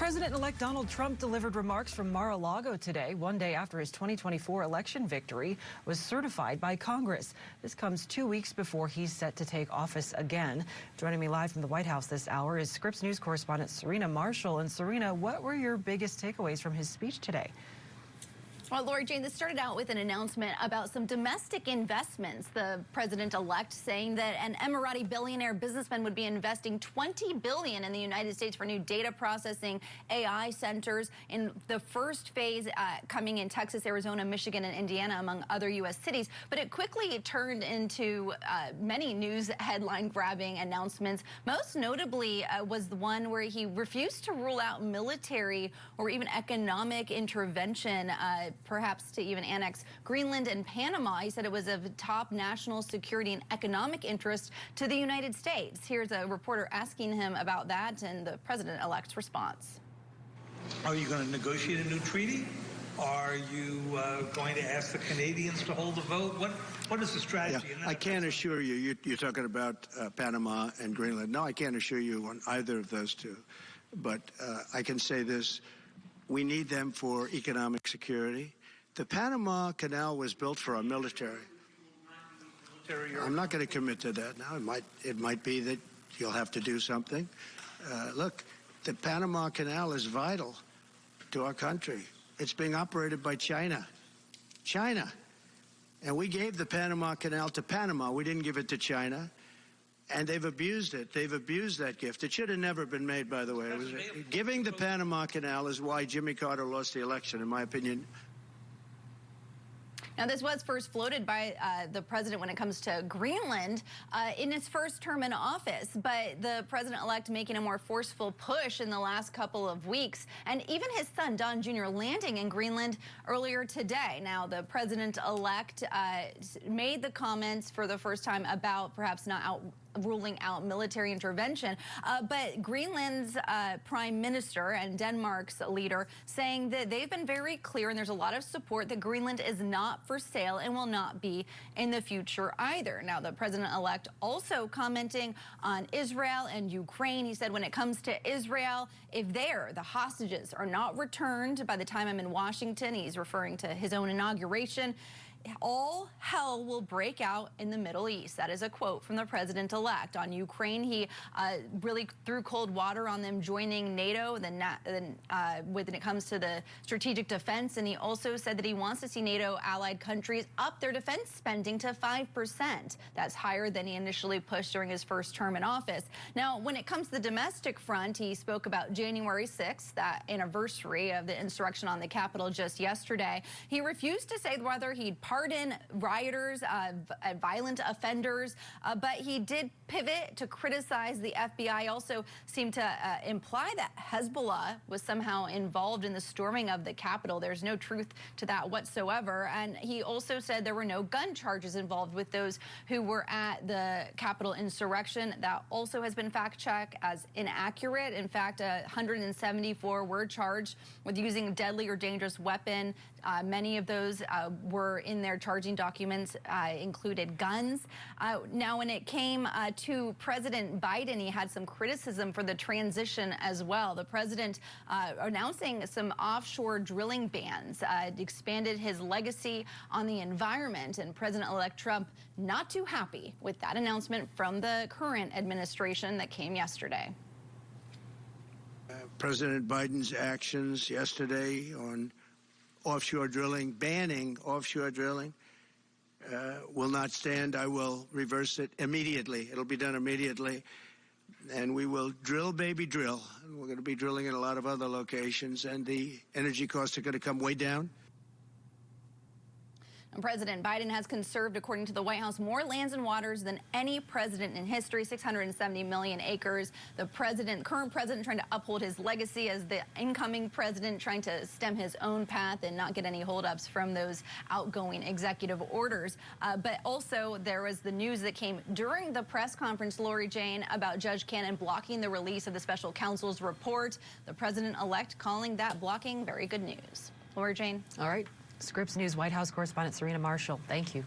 President-elect Donald Trump delivered remarks from Mar-a-Lago today, one day after his 2024 election victory was certified by Congress. This comes 2 weeks before he's set to take office again. Joining me live from the White House this hour is Scripps News correspondent Serena Marshall. And Serena, what were your biggest takeaways from his speech today? Well, Lori Jane, this started out with an announcement about some domestic investments. The president-elect saying that an Emirati billionaire businessman would be investing $20 billion in the United States for new data processing AI centers in the first phase coming in Texas, Arizona, Michigan, and Indiana, among other U.S. cities. But it quickly turned into many news headline-grabbing announcements. Most notably was the one where he refused to rule out military or even economic intervention, perhaps to even annex Greenland and Panama. He said it was of top national security and economic interest to the United States. Here's a reporter asking him about that and the president-elect's response. Are you going to negotiate a new treaty? Are you going to ask the Canadians to hold a vote? What is the strategy? Yeah, I can't assure you, you're talking about Panama and Greenland. No, I can't assure you on either of those two. But I can say this. We need them for economic security. The Panama Canal was built for our military. I'm not going to commit to that now. It might be that you'll have to do something. Look, the Panama Canal is vital to our country. It's being operated by China. And we gave the Panama Canal to Panama. We didn't give it to China. And they've abused it. They've abused that gift. It should have never been made, by the way. Giving the Panama Canal is why Jimmy Carter lost the election, in my opinion. Now, this was first floated by the president when it comes to Greenland in his first term in office, but the president-elect making a more forceful push in the last couple of weeks, and even his son, Don Jr., landing in Greenland earlier today. Now, the president-elect made the comments for the first time about perhaps not ruling out military intervention, but Greenland's prime minister and Denmark's leader saying that they've been very clear, and there's a lot of support, that Greenland is not for sale and will not be in the future either. Now, the president-elect also commenting on Israel and Ukraine. He said when it comes to Israel, if the hostages are not returned by the time I'm in Washington, he's referring to his own inauguration, all hell will break out in the Middle East. That is a quote from the president-elect. On Ukraine, he really threw cold water on them joining NATO when it comes to the strategic defense. And he also said that he wants to see NATO allied countries up their defense spending to 5%. That's higher than he initially pushed during his first term in office. Now, when it comes to the domestic front, he spoke about January 6th, that anniversary of the insurrection on the Capitol just yesterday. He refused to say whether he'd pardon rioters, violent offenders, but he did pivot to criticize the FBI. Also seemed to imply that Hezbollah was somehow involved in the storming of the Capitol. There's no truth to that whatsoever. And he also said there were no gun charges involved with those who were at the Capitol insurrection. That also has been fact-checked as inaccurate. In fact, 174 were charged with using a deadly or dangerous weapon. Many of those were in their charging documents included guns. Now, when it came to President Biden, he had some criticism for the transition as well. The president announcing some offshore drilling bans, expanded his legacy on the environment, and President-elect Trump not too happy with that announcement from the current administration that came yesterday. President Biden's actions yesterday on offshore drilling, banning offshore drilling, will not stand. I will reverse it immediately. It'll be done immediately. And we will drill, baby, drill. And we're going to be drilling in a lot of other locations, and the energy costs are going to come way down. And President Biden has conserved, according to the White House, more lands and waters than any president in history, 670 million acres. The current president, trying to uphold his legacy as the incoming president, trying to stem his own path and not get any holdups from those outgoing executive orders. But also, there was the news that came during the press conference, Lori Jane, about Judge Cannon blocking the release of the special counsel's report. The president-elect calling that blocking very good news. Lori Jane. All right. Scripps News White House correspondent Serena Marshall, thank you.